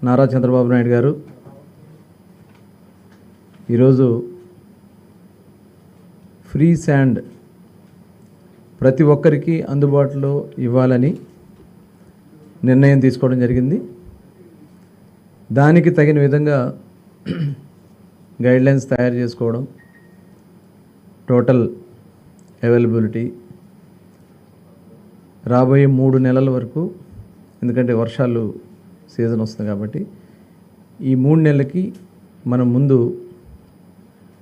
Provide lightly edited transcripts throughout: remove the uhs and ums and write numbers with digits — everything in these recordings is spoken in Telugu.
నారా చంద్రబాబు నాయుడు గారు ఈరోజు ఫ్రీ శాండ్ ప్రతి ఒక్కరికి అందుబాటులో ఇవ్వాలని నిర్ణయం తీసుకోవడం జరిగింది. దానికి తగిన విధంగా గైడ్లైన్స్ తయారు చేసుకోవడం, టోటల్ అవైలబిలిటీ రాబోయే 3 నెలల వరకు, ఎందుకంటే వర్షాలు సీజన్ వస్తుంది కాబట్టి ఈ 3 నెలలకి మనం ముందు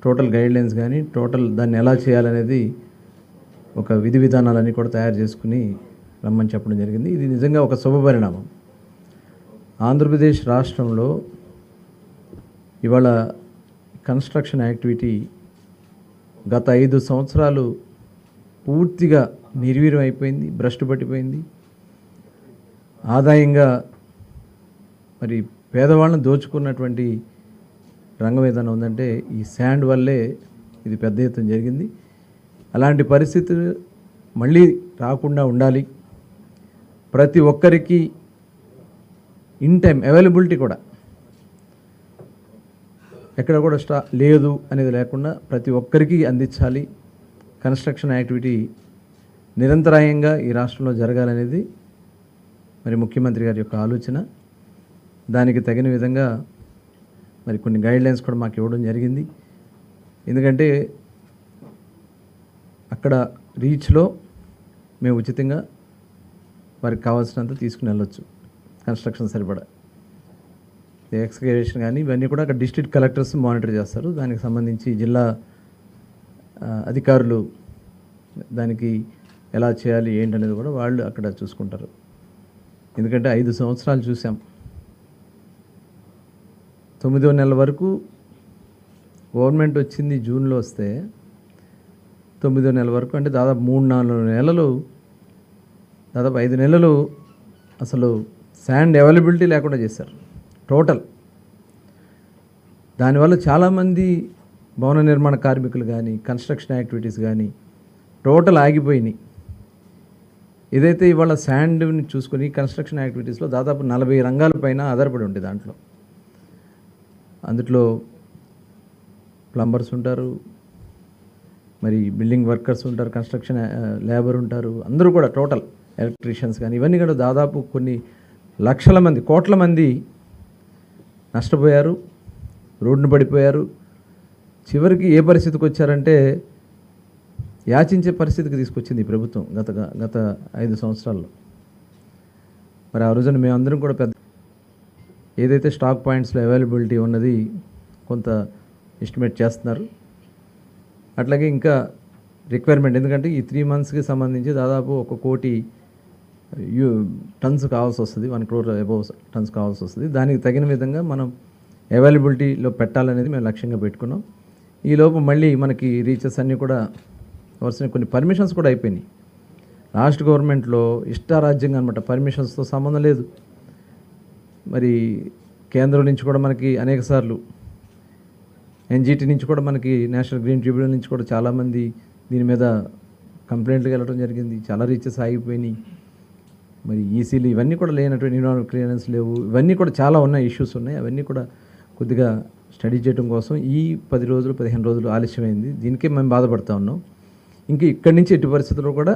టోటల్ గైడ్లైన్స్ కానీ టోటల్ దాన్ని ఎలా చేయాలనేది ఒక విధి విధానాలన్నీ కూడా తయారు చేసుకుని రమ్మని చెప్పడం జరిగింది. ఇది నిజంగా ఒక శుభపరిణామం. ఆంధ్రప్రదేశ్ రాష్ట్రంలో ఇవాళ కన్స్ట్రక్షన్ యాక్టివిటీ గత 5 సంవత్సరాలు పూర్తిగా నిర్వీర్యం అయిపోయింది, భ్రష్టు పట్టిపోయింది. ఆదాయంగా మరి పేదవాళ్ళని దోచుకున్నటువంటి రంగం ఏదైనా ఉందంటే ఈ శాండ్ వల్లే ఇది పెద్ద ఎత్తున జరిగింది. అలాంటి పరిస్థితులు మళ్ళీ రాకుండా ఉండాలి. ప్రతి ఒక్కరికి ఇన్ టైం అవైలబిలిటీ కూడా ఎక్కడ కూడా లేదు అనేది లేకుండా ప్రతి ఒక్కరికి అందించాలి. కన్స్ట్రక్షన్ యాక్టివిటీ నిరంతరాయంగా ఈ రాష్ట్రంలో జరగాలనేది మరి ముఖ్యమంత్రి గారి యొక్క ఆలోచన. దానికి తగిన విధంగా మరి కొన్ని గైడ్లైన్స్ కూడా మాకు ఇవ్వడం జరిగింది. ఎందుకంటే అక్కడ రీచ్లో మేము ఉచితంగా వారికి కావాల్సినంత తీసుకుని వెళ్ళొచ్చు. కన్స్ట్రక్షన్ సరిపడా ఎక్స్కవేషన్ కానీ ఇవన్నీ కూడా అక్కడ డిస్ట్రిక్ట్ కలెక్టర్స్ మానిటర్ చేస్తారు. దానికి సంబంధించి జిల్లా అధికారులు దానికి ఎలా చేయాలి ఏంటనేది కూడా వాళ్ళు అక్కడ చూసుకుంటారు. ఎందుకంటే 5 సంవత్సరాలు చూసాం. 9వ నెల వరకు గవర్నమెంట్ వచ్చింది జూన్లో వస్తే 9వ నెల వరకు అంటే దాదాపు 3-4 నెలలు, దాదాపు 5 నెలలు అసలు శాండ్ అవైలబిలిటీ లేకుండా చేశారు టోటల్. దానివల్ల చాలామంది భవన నిర్మాణ కార్మికులు కానీ కన్స్ట్రక్షన్ యాక్టివిటీస్ కానీ టోటల్ ఆగిపోయినాయి. ఏదైతే ఇవాళ శాండ్ని చూసుకొని కన్స్ట్రక్షన్ యాక్టివిటీస్లో దాదాపు 40 రంగాల పైన ఆధారపడి ఉంటుంది. అందులో ప్లంబర్స్ ఉంటారు, మరి బిల్డింగ్ వర్కర్స్ ఉంటారు, కన్స్ట్రక్షన్ లేబర్ ఉంటారు, అందరూ కూడా టోటల్ ఎలక్ట్రీషియన్స్ కానీ ఇవన్నీ కూడా దాదాపు కొన్ని లక్షల మంది, కోట్ల మంది నష్టపోయారు, రోడ్డున పడిపోయారు. చివరికి ఏ పరిస్థితికి వచ్చారంటే యాచించే పరిస్థితికి తీసుకొచ్చింది ఈ ప్రభుత్వం గత 5 సంవత్సరాల్లో. మరి ఆ రోజున మేమందరం కూడా పెద్ద ఏదైతే స్టాక్ పాయింట్స్లో అవైలబిలిటీ ఉన్నది కొంత ఎస్టిమేట్ చేస్తున్నారు. అట్లాగే ఇంకా రిక్వైర్మెంట్, ఎందుకంటే ఈ 3 మంత్స్కి సంబంధించి దాదాపు 1 కోటి టన్స్ కావాల్సి వస్తుంది, 1 crore అబౌవ్ టన్స్ కావాల్సి వస్తుంది. దానికి తగిన విధంగా మనం అవైలబిలిటీలో పెట్టాలనేది మేము లక్ష్యంగా పెట్టుకున్నాం. ఈలోపు మళ్ళీ మనకి రీచెస్ అన్నీ కూడా వరుస కొన్ని పర్మిషన్స్ కూడా అయిపోయినాయి. లాస్ట్ గవర్నమెంట్లో ఇష్టారాజ్యంగా అనమాట, పర్మిషన్స్తో సంబంధం లేదు. మరి కేంద్రం నుంచి కూడా మనకి అనేకసార్లు ఎన్జిటి నుంచి కూడా మనకి నేషనల్ గ్రీన్ ట్రిబ్యునల్ నుంచి కూడా చాలామంది దీని మీద కంప్లైంట్లు వెళ్ళడం జరిగింది. చాలా రీచెస్ ఆగిపోయినాయి. మరి ఈసీలు ఇవన్నీ కూడా లేనటువంటి ఎన్విరాన్మెంటల్ క్లియరెన్స్ లేవు. ఇవన్నీ కూడా చాలా ఉన్నాయి, ఇష్యూస్ ఉన్నాయి. అవన్నీ కూడా కొద్దిగా స్టడీ చేయడం కోసం ఈ 10 రోజులు 15 రోజులు ఆలస్యమైంది. దీనికే మేము బాధపడుతూ ఉన్నాం. ఇంకా ఇక్కడి నుంచి ఎట్టి పరిస్థితుల్లో కూడా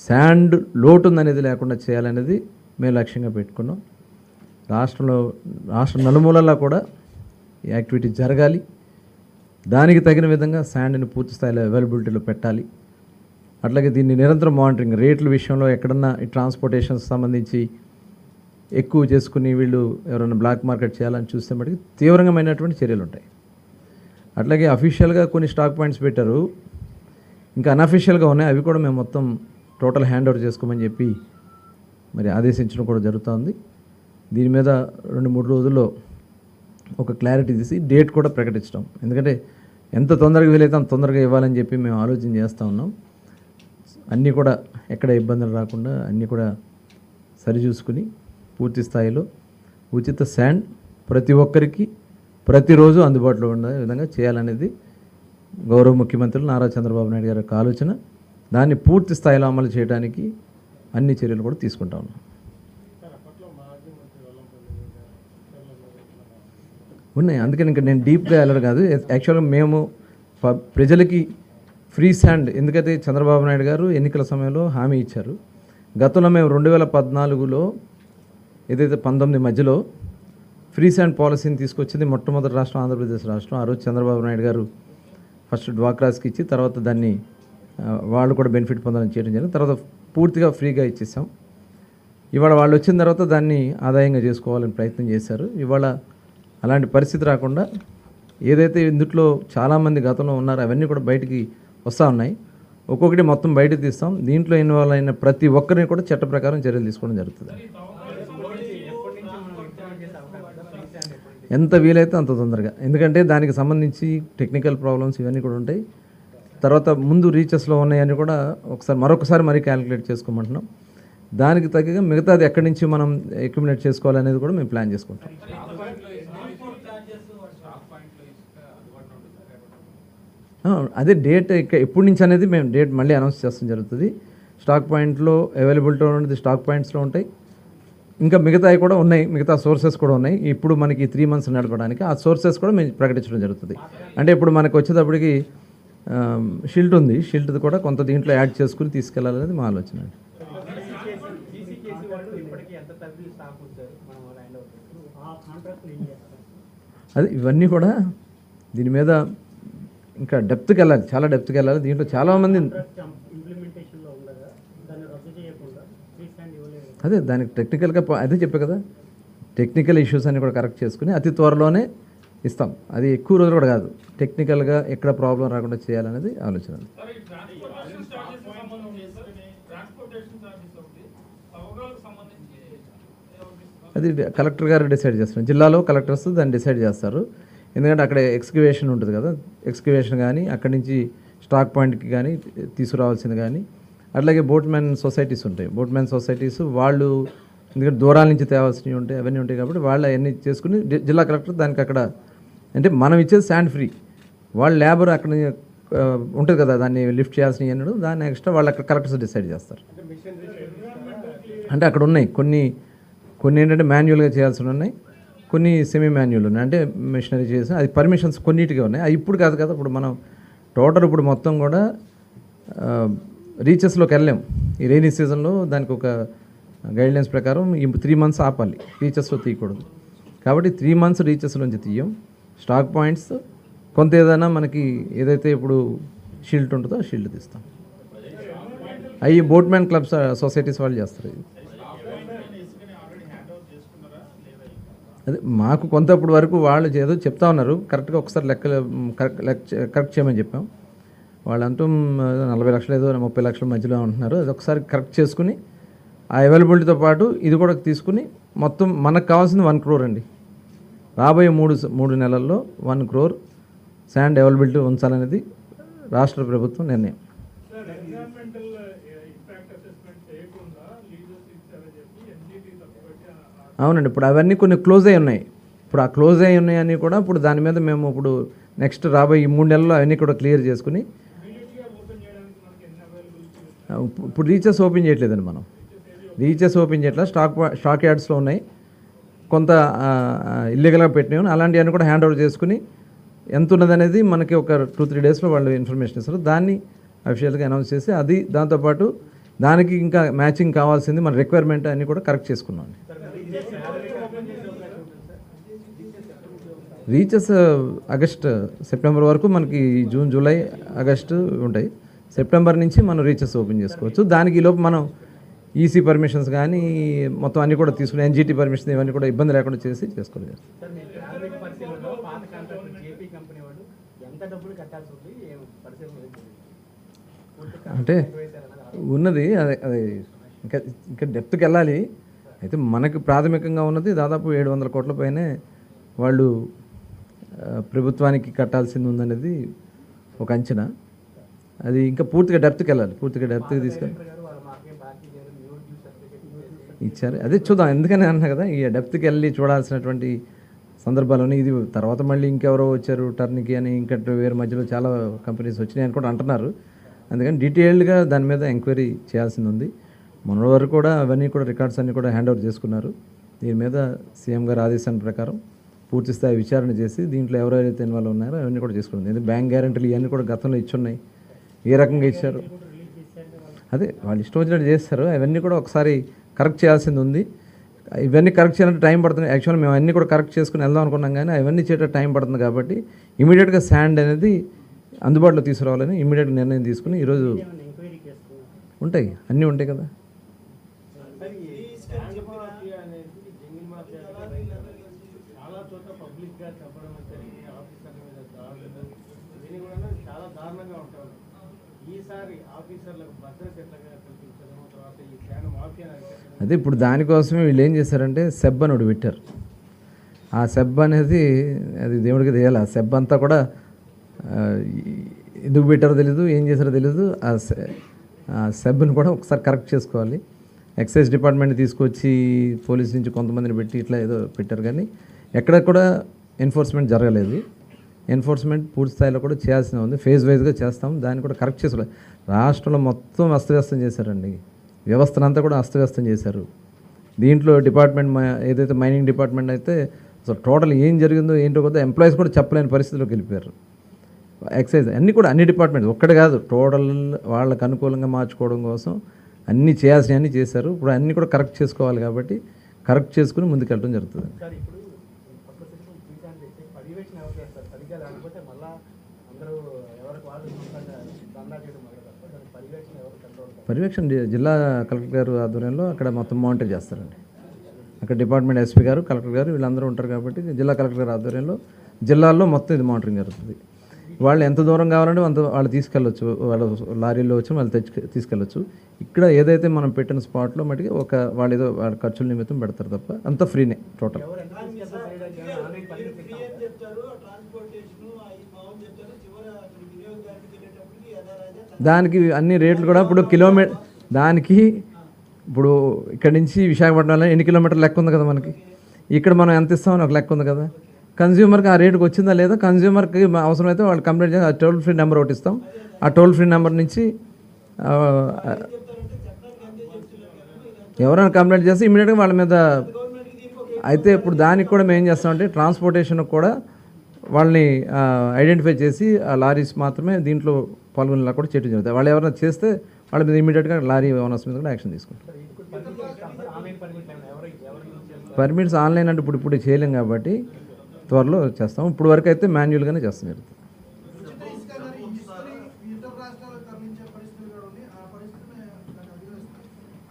శాండ్ లోటు ఉందనేది లేకుండా చేయాలనేది మేము లక్ష్యంగా పెట్టుకున్నాం. రాష్ట్ర నలుమూలలా కూడా ఈ యాక్టివిటీ జరగాలి. దానికి తగిన విధంగా శాండ్ని పూర్తి స్థాయిలో అవైలబిలిటీలో పెట్టాలి. అట్లాగే దీన్ని నిరంతరం మానిటరింగ్, రేట్ల విషయంలో ఎక్కడన్నా ఈ ట్రాన్స్పోర్టేషన్స్ సంబంధించి ఎక్కువ చేసుకుని వీళ్ళు ఎవరైనా బ్లాక్ మార్కెట్ చేయాలని చూస్తే మటుకు తీవ్రమైనటువంటి చర్యలు ఉంటాయి. అట్లాగే అఫీషియల్గా కొన్ని స్టాక్ పాయింట్స్ పెట్టారు, ఇంకా అన్అఫీషియల్గా ఉన్నాయి. అవి కూడా మేము మొత్తం టోటల్ హ్యాండ్ ఓవర్ చేసుకోమని చెప్పి మరి ఆదేశించడం కూడా జరుగుతుంది. దీని మీద 2-3 రోజుల్లో ఒక క్లారిటీ తీసి డేట్ కూడా ప్రకటించడం. ఎందుకంటే ఎంత తొందరగా వీలైతే అంత తొందరగా ఇవ్వాలని చెప్పి మేము ఆలోచన చేస్తూ ఉన్నాం. అన్నీ కూడా ఎక్కడ ఇబ్బందులు రాకుండా అన్నీ కూడా సరిచూసుకుని పూర్తి స్థాయిలో ఉచిత శాండ్ ప్రతి ఒక్కరికి ప్రతిరోజు అందుబాటులో ఉండే విధంగా చేయాలనేది గౌరవ ముఖ్యమంత్రులు నారా చంద్రబాబు నాయుడు గారి యొక్క ఆలోచన. దాన్ని పూర్తి స్థాయిలో అమలు చేయడానికి అన్ని చర్యలు కూడా తీసుకుంటా ఉన్నాం. ఉన్నాయి. అందుకని ఇంకా నేను డీప్గా వెళ్ళడం కాదు. యాక్చువల్గా మేము ప్రజలకి ఫ్రీ శాండ్, ఎందుకైతే చంద్రబాబు నాయుడు గారు ఎన్నికల సమయంలో హామీ ఇచ్చారు. గతంలో మేము 2014లో ఏదైతే 19 మధ్యలో ఫ్రీ శాండ్ పాలసీని తీసుకొచ్చింది మొట్టమొదటి రాష్ట్రం ఆంధ్రప్రదేశ్ రాష్ట్రం. ఆ రోజు చంద్రబాబు నాయుడు గారు ఫస్ట్ డ్వాక్రాస్కి ఇచ్చి తర్వాత దాన్ని వాళ్ళు కూడా బెనిఫిట్ పొందాలని చేయడం జరిగింది. తర్వాత పూర్తిగా ఫ్రీగా ఇచ్చేసాం. ఇవాళ వాళ్ళు వచ్చిన తర్వాత దాన్ని ఆదాయంగా చేసుకోవాలని ప్రయత్నం చేశారు. ఇవాళ అలాంటి పరిస్థితి రాకుండా ఏదైతే ఇందులో చాలామంది గతంలో ఉన్నారో అవన్నీ కూడా బయటికి వస్తూ ఉన్నాయి. ఒక్కొక్కటి మొత్తం బయటకు తీస్తాం. దీంట్లో ఇన్వాల్వ్ అయిన ప్రతి ఒక్కరిని కూడా చట్ట ప్రకారం చర్యలు తీసుకోవడం జరుగుతుంది. ఎంత వీలైతే అంత తొందరగా, ఎందుకంటే దానికి సంబంధించి టెక్నికల్ ప్రాబ్లమ్స్ ఇవన్నీ కూడా ఉంటాయి. తర్వాత ముందు రీచెస్లో ఉన్నాయని కూడా మరొకసారి మరీ క్యాలిక్యులేట్ చేసుకోమంటున్నాం. దానికి తగ్గగా మిగతాది ఎక్కడి నుంచి మనం అక్యుమిలేట్ చేసుకోవాలనేది కూడా మేము ప్లాన్ చేసుకుంటాం. అదే డేట్ ఎప్పటి నుంచి అనేది మేము డేట్ మళ్ళీ అనౌన్స్ చేస్తాం జరుగుతుంది. స్టాక్ పాయింట్లో అవైలబిలిటీ ఉన్నది స్టాక్ పాయింట్స్లో ఉంటాయి. ఇంకా మిగతావి కూడా ఉన్నాయి, మిగతా సోర్సెస్ కూడా ఉన్నాయి. ఇప్పుడు మనకి 3 months నడపడానికి ఆ సోర్సెస్ కూడా మేము ప్రకటించడం జరుగుతుంది. అంటే ఇప్పుడు మనకు వచ్చేటప్పటికి షిల్ట్ ఉంది, షిల్ట్ది కూడా కొంత దీంట్లో యాడ్ చేసుకుని తీసుకెళ్లాలనేది మా ఆలోచన. అది ఇవన్నీ కూడా దీని మీద ఇంకా డెప్త్కి వెళ్ళాలి, చాలా డెప్త్కి వెళ్ళాలి. దీంట్లో చాలామంది అదే దానికి టెక్నికల్గా అదే చెప్పే కదా, టెక్నికల్ ఇష్యూస్ అన్ని కూడా కరెక్ట్ చేసుకుని అతి త్వరలోనే ఇస్తాం. అది ఎక్కువ రోజులు కూడా కాదు, టెక్నికల్గా ఎక్కడ ప్రాబ్లం రాకుండా చేయాలనేది ఆలోచన. అది కలెక్టర్ గారు డిసైడ్ చేస్తారు. జిల్లాలో కలెక్టర్స్ దాన్ని డిసైడ్ చేస్తారు. ఎందుకంటే అక్కడ ఎక్స్కవేషన్ ఉంటుంది కదా, ఎక్స్కవేషన్ కానీ అక్కడి నుంచి స్టాక్ పాయింట్కి కానీ తీసుకురావాల్సింది కానీ, అట్లాగే బోట్మెన్ సొసైటీస్ ఉంటాయి. బోట్మెన్ సొసైటీస్ వాళ్ళు ఎందుకంటే దూరాల నుంచి తేవాల్సినవి ఉంటాయి, అవన్నీ ఉంటాయి. కాబట్టి వాళ్ళు అవన్నీ చేసుకుని జిల్లా కలెక్టర్ దానికి అక్కడ అంటే మనం ఇచ్చేది శాండ్ ఫ్రీ, వాళ్ళ లేబర్ అక్కడ ఉంటుంది కదా దాన్ని లిఫ్ట్ చేయాల్సినవి అన్నాడు, దాన్ని ఎక్స్ట్రా వాళ్ళు అక్కడ కలెక్టర్స్ డిసైడ్ చేస్తారు. అంటే అక్కడ ఉన్నాయి కొన్ని ఏంటంటే మాన్యువల్గా చేయాల్సి ఉన్నాయి, కొన్ని సెమీ మాన్యువల్ ఉన్నాయి, అంటే మిషనరీ చేసి అది పర్మిషన్స్ కొన్నిటిగా ఉన్నాయి. అది ఇప్పుడు కాదు కదా, ఇప్పుడు మనం టోటల్ ఇప్పుడు మొత్తం కూడా రీచెస్లోకి వెళ్ళాం. ఈ రైనీ సీజన్లో దానికి ఒక గైడ్లైన్స్ ప్రకారం ఈ 3 months ఆపాలి, రీచెస్లో తీయకూడదు. కాబట్టి 3 months రీచెస్లోంచి తీయం. స్టాక్ పాయింట్స్ కొంత ఏదైనా మనకి ఏదైతే ఇప్పుడు షీల్డ్ ఉంటుందో ఆ షీల్డ్ తీస్తాం. అవి బోట్మెన్ క్లబ్స్ సొసైటీస్ వాళ్ళు చేస్తారు. అదే మాకు కొంతప్పుడు వరకు వాళ్ళు ఏదో చెప్తా ఉన్నారు, కరెక్ట్గా ఒకసారి కరెక్ట్ చేయమని చెప్పాం. వాళ్ళు అంటూ 40 లక్షలు ఏదో 30 లక్షల మధ్యలో ఉంటున్నారు. అది ఒకసారి కరెక్ట్ చేసుకుని ఆ అవైలబిలిటీతో పాటు ఇది కూడా తీసుకుని మొత్తం మనకు కావాల్సింది 1 crore అండి. రాబోయే 3 నెలల్లో 1 crore శాండ్ అవైలబిలిటీ ఉంచాలనేది రాష్ట్ర ప్రభుత్వం నిర్ణయం. అవునండి, ఇప్పుడు అవన్నీ కొన్ని క్లోజ్ అయి ఉన్నాయి. ఇప్పుడు ఆ క్లోజ్ అయి ఉన్నాయని కూడా ఇప్పుడు దాని మీద మేము ఇప్పుడు నెక్స్ట్ రాబోయే 3 నెలల్లో అవన్నీ కూడా క్లియర్ చేసుకుని ఇప్పుడు రీచెస్ ఓపెన్ చేయట్లేదండి. మనం రీచెస్ ఓపెన్ చేయట్లేదు, స్టాక్ యార్డ్స్లో ఉన్నాయి, కొంత ఇల్లీగల్గా పెట్టినవి అలాంటివన్నీ కూడా హ్యాండ్ ఓవర్ చేసుకుని ఎంత ఉన్నదనేది మనకి ఒక 2-3 daysలో వాళ్ళు ఇన్ఫర్మేషన్ ఇస్తారు. దాన్ని అఫీషియల్గా అనౌన్స్ చేసి అది దాంతోపాటు దానికి ఇంకా మ్యాచింగ్ కావాల్సింది మన రిక్వైర్మెంట్ అన్నీ కూడా కరెక్ట్ చేసుకున్నాం. రీచెస్ సెప్టెంబర్ వరకు మనకి జూన్, జూలై, ఆగస్టు ఉంటాయి. సెప్టెంబర్ నుంచి మనం రీచెస్ ఓపెన్ చేసుకోవచ్చు. దానికి ఈలోపు మనం ఈసీ పర్మిషన్స్ కానీ మొత్తం అన్నీ కూడా తీసుకుని ఎన్జిటి పర్మిషన్ ఇవన్నీ కూడా ఇబ్బంది లేకుండా చేసుకోలేదు. అంటే ఉన్నది అదే ఇంకా డెప్త్కి వెళ్ళాలి. అయితే మనకు ప్రాథమికంగా ఉన్నది దాదాపు 700 కోట్ల పైనే వాళ్ళు ప్రభుత్వానికి కట్టాల్సింది ఉందనేది ఒక అంచనా. అది ఇంకా పూర్తిగా డెప్త్కి వెళ్ళాలి, పూర్తిగా డెప్త్కి తీసుకెళ్ళి ఇచ్చారు. అదే చూద్దాం, ఎందుకని అన్నా కదా ఈ డెప్త్కి వెళ్ళి చూడాల్సినటువంటి సందర్భాలని. ఇది తర్వాత మళ్ళీ ఇంకెవరో వచ్చారు టర్న్కి అని, ఇంకా వేరే మధ్యలో చాలా కంపెనీస్ వచ్చినాయి అని కూడా అంటున్నారు. అందుకని డీటెయిల్డ్గా దాని మీద ఎంక్వైరీ చేయాల్సింది ఉంది. మొన్నటి వరకు కూడా అవన్నీ కూడా రికార్డ్స్ అన్నీ కూడా హ్యాండ్ ఓవర్ చేసుకున్నారు. దీని మీద సీఎం గారి ఆదేశాల ప్రకారం పూర్తి స్థాయి విచారణ చేసి దీంట్లో ఎవరెవరైతే ఇన్వాల్వ్ ఉన్నారో అవన్నీ కూడా చేసుకుంది. ఎందుకంటే బ్యాంక్ గ్యారెంటీలు ఇవన్నీ కూడా గతంలో ఇచ్చున్నాయి, ఏ రకంగా ఇచ్చారు, అదే వాళ్ళు ఇష్టం వచ్చినట్టు చేస్తారు. అవన్నీ కూడా ఒకసారి కరెక్ట్ చేయాల్సింది ఉంది. ఇవన్నీ కరెక్ట్ చేయాలంటే టైం పడుతుంది. యాక్చువల్గా మేము అన్నీ కూడా కరెక్ట్ చేసుకుని వెళ్దాం అనుకున్నాం, కానీ అవన్నీ చేయడానికి టైం పడుతుంది. కాబట్టి ఇమీడియట్గా శాండ్ అనేది అందుబాటులో తీసుకురావాలని ఇమీడియట్గా నిర్ణయం తీసుకుని ఈరోజు ఉంటాయి, అన్నీ ఉంటాయి కదా. అదే ఇప్పుడు దానికోసమే వీళ్ళు ఏం చేశారంటే సెబ్ అని ఒకటి పెట్టారు. ఆ సెబ్ అనేది అది దేవుడికి తెలియాలి. ఆ సెబ్ అంతా కూడా ఎందుకు పెట్టారో తెలీదు, ఏం చేశారో తెలీదు. ఆ సెబ్ని కూడా ఒకసారి కరెక్ట్ చేసుకోవాలి. ఎక్సైజ్ డిపార్ట్మెంట్ తీసుకొచ్చి పోలీస్ నుంచి కొంతమందిని పెట్టి ఇట్లా ఏదో పెట్టారు, కానీ ఎక్కడ కూడా ఎన్ఫోర్స్మెంట్ జరగలేదు. ఎన్ఫోర్స్మెంట్ పూర్తి స్థాయిలో కూడా చేయాల్సిన ఉంది. ఫేజ్ వైజ్గా చేస్తాం, దాన్ని కూడా కరెక్ట్ చేసుకోవాలి. రాష్ట్రంలో మొత్తం అస్తవ్యస్తం చేశారండి, వ్యవస్థనంతా కూడా అస్తవ్యస్తం చేశారు. దీంట్లో డిపార్ట్మెంట్ ఏదైతే మైనింగ్ డిపార్ట్మెంట్ అయితే అసలు టోటల్ ఏం జరిగిందో ఏంటో కొద్దిగా ఎంప్లాయీస్ కూడా చెప్పలేని పరిస్థితిలోకి వెళ్ళిపోయారు. ఎక్సైజ్ అన్నీ కూడా అన్ని డిపార్ట్మెంట్స్ ఒక్కటి కాదు, టోటల్ వాళ్ళకు అనుకూలంగా మార్చుకోవడం కోసం అన్నీ చేయాల్సినవన్నీ చేశారు. ఇప్పుడు అన్నీ కూడా కరెక్ట్ చేసుకోవాలి, కాబట్టి కరెక్ట్ చేసుకుని ముందుకెళ్ళడం జరుగుతుంది. పర్యవేక్షణ జిల్లా కలెక్టర్ గారు ఆధ్వర్యంలో అక్కడ మొత్తం మానిటర్ చేస్తారండి. అక్కడ డిపార్ట్మెంట్ ఎస్పీ గారు, కలెక్టర్ గారు వీళ్ళందరూ ఉంటారు. కాబట్టి జిల్లా కలెక్టర్ గారు ఆధ్వర్యంలో జిల్లాల్లో మొత్తం ఇది మానిటరింగ్ జరుగుతుంది. వాళ్ళు ఎంత దూరం కావాలంటే అంత వాళ్ళు తీసుకెళ్ళొచ్చు, వాళ్ళ లారీలో వచ్చి వాళ్ళు తీసుకెళ్ళొచ్చు. ఇక్కడ ఏదైతే మనం పెట్టిన స్పాట్లో మటుకి వాళ్ళు ఏదో వాళ్ళ ఖర్చుల నిమిత్తం పెడతారు తప్ప అంతా ఫ్రీనే టోటల్. దానికి అన్ని రేట్లు కూడా ఇప్పుడు దానికి ఇప్పుడు ఇక్కడి నుంచి విశాఖపట్నంలో ఎన్ని కిలోమీటర్లు లెక్క ఉంది కదా మనకి, ఇక్కడ మనం ఎంత ఇస్తామని ఒక లెక్క ఉంది కదా. కన్జ్యూమర్కి ఆ రేటుకి వచ్చిందా లేదా, కన్జ్యూమర్కి అవసరమైతే వాళ్ళు కంప్లైంట్ చేసి ఆ టోల్ ఫ్రీ నెంబర్ ఒకటి ఇస్తాం. ఆ టోల్ ఫ్రీ నెంబర్ నుంచి ఎవరైనా కంప్లైంట్ చేస్తే ఇమీడియట్గా వాళ్ళ మీద అయితే ఇప్పుడు దానికి కూడా మేము ఏం చేస్తామంటే ట్రాన్స్పోర్టేషన్ కూడా వాళ్ళని ఐడెంటిఫై చేసి ఆ లారీస్ మాత్రమే దీంట్లో పాల్గొనేలా కూడా చేయడం జరుగుతుంది. వాళ్ళు ఎవరైనా చేస్తే వాళ్ళ మీద ఇమీడియట్గా లారీ ఓనర్స్ మీద కూడా యాక్షన్ తీసుకుంటారు. పర్మిట్స్ ఆన్లైన్ అంటే ఇప్పుడు చేయలేం కాబట్టి త్వరలో చేస్తాం. ఇప్పుడు వరకు అయితే మాన్యువల్గానే చేస్తాం జరుగుతుంది.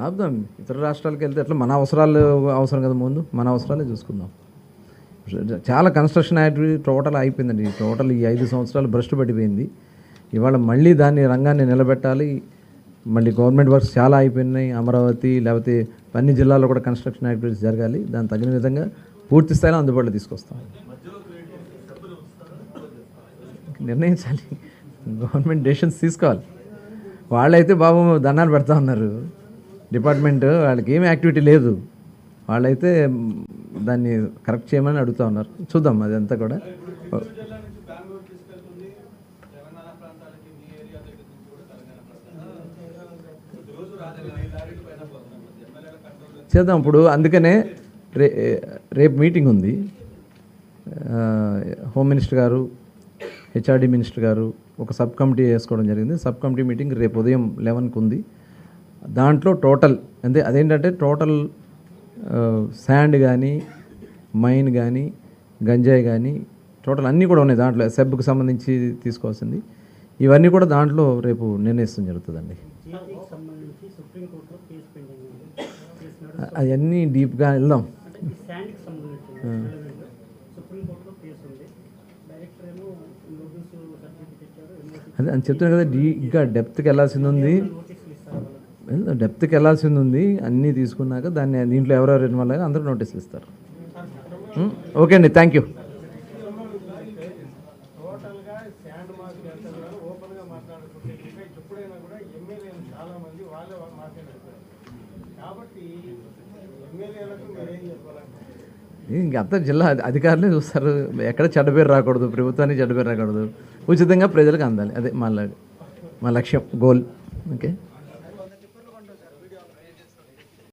ఆపుదాం, ఇతర రాష్ట్రాలకు వెళ్తే ఎట్లా మన అవసరాలు అవసరం కదా, ముందు మన అవసరాలే చూసుకుందాం. చాలా కన్స్ట్రక్షన్ యాక్టివిటీ టోటల్ అయిపోయిందండి. టోటల్ ఈ 5 సంవత్సరాలు భ్రష్టు పడిపోయింది. ఇవాళ మళ్ళీ దాన్ని రంగాన్ని నిలబెట్టాలి. మళ్ళీ గవర్నమెంట్ వర్క్స్ చాలా అయిపోయినాయి. అమరావతి లేకపోతే అన్ని జిల్లాల్లో కూడా కన్స్ట్రక్షన్ యాక్టివిటీస్ జరగాలి. దానికి తగిన విధంగా పూర్తి స్థాయిలో అందుబాటులో తీసుకొస్తాం. నిర్ణయించాలి, గవర్నమెంట్ డెసిషన్స్ తీసుకోవాలి. వాళ్ళైతే బాబు దండాలు పెడతా ఉన్నారు, డిపార్ట్మెంట్ వాళ్ళకి ఏమి యాక్టివిటీ లేదు. వాళ్ళైతే దాన్ని కరెక్ట్ చేయమని అడుగుతూ ఉన్నారు. చూద్దాం అదంతా కూడా. చేద్దాం. ఇప్పుడు అందుకనే రేపు మీటింగ్ ఉంది. హోమ్ మినిస్టర్ గారు, హెచ్ఆర్డి మినిస్టర్ గారు ఒక సబ్ కమిటీ వేసుకోవడం జరిగింది. సబ్ కమిటీ మీటింగ్ రేపు ఉదయం 11కి ఉంది. దాంట్లో టోటల్ అదేంటంటే టోటల్ శాండ్ కానీ, మైన్ కానీ, గంజాయి కానీ టోటల్ అన్నీ కూడా ఉన్నాయి దాంట్లో. సెబ్కి సంబంధించి తీసుకోవాల్సింది ఇవన్నీ కూడా దాంట్లో రేపు నిర్ణయిస్తాం జరుగుతుందండి. అవన్నీ డీప్గా వెళ్దాం. అదే అని చెప్తున్నాను కదా, ఇంకా డెప్త్కి వెళ్ళాల్సింది ఉంది. అన్నీ తీసుకున్నాక దీంట్లో ఎవరెవరు ఇన్వాల్వ్ అయ్యారో అందరూ నోటీసులు ఇస్తారు. ఓకే అండి, థ్యాంక్ యూ. ఇంకంతా జిల్లా అధికారులే చూస్తారు. ఎక్కడ చెడ్డ పేరు రాకూడదు, ప్రభుత్వానికి చెడ్డ పేరు రాకూడదు, ఉచితంగా ప్రజలకు అందాలి. అదే మా లక్ష్యం, గోల్. ఓకే.